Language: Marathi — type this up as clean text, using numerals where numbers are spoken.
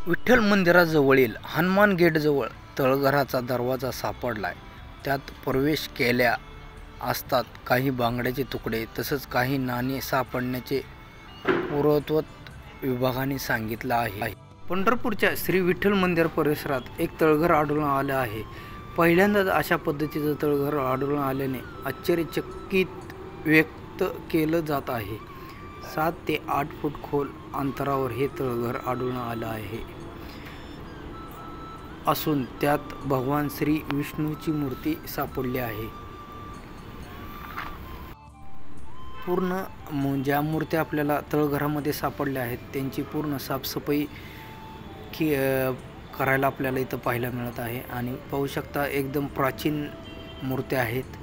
विठ्ठल मंदिराजवळील हनुमान गेटजवळ तळघराचा दरवाजा सापडलाय. त्यात प्रवेश केल्या असतात काही बांगड्याचे तुकडे तसंच काही नाणी सापडल्याचे पुरातत्व विभागाने सांगितलं आहे. पंढरपूरच्या श्री विठ्ठल मंदिर परिसरात एक तळघर आढळून आलं आहे. पहिल्यांदाच अशा पद्धतीचं तळघर आढळून आल्याने आश्चर्यचकित व्यक्त केलं जात आहे. 7 ते 8 फूट खोल अंतरावर हे तळघर आढळून आलं आहे असून त्यात भगवान श्री विष्णूची मूर्ती सापडली आहे. पूर्ण ज्या मूर्त्या आपल्याला तळघरामध्ये सापडल्या आहेत त्यांची पूर्ण साफसफाई करायला आपल्याला इथं पाहायला मिळत आहे. आणि पाहू शकता एकदम प्राचीन मूर्त्या आहेत.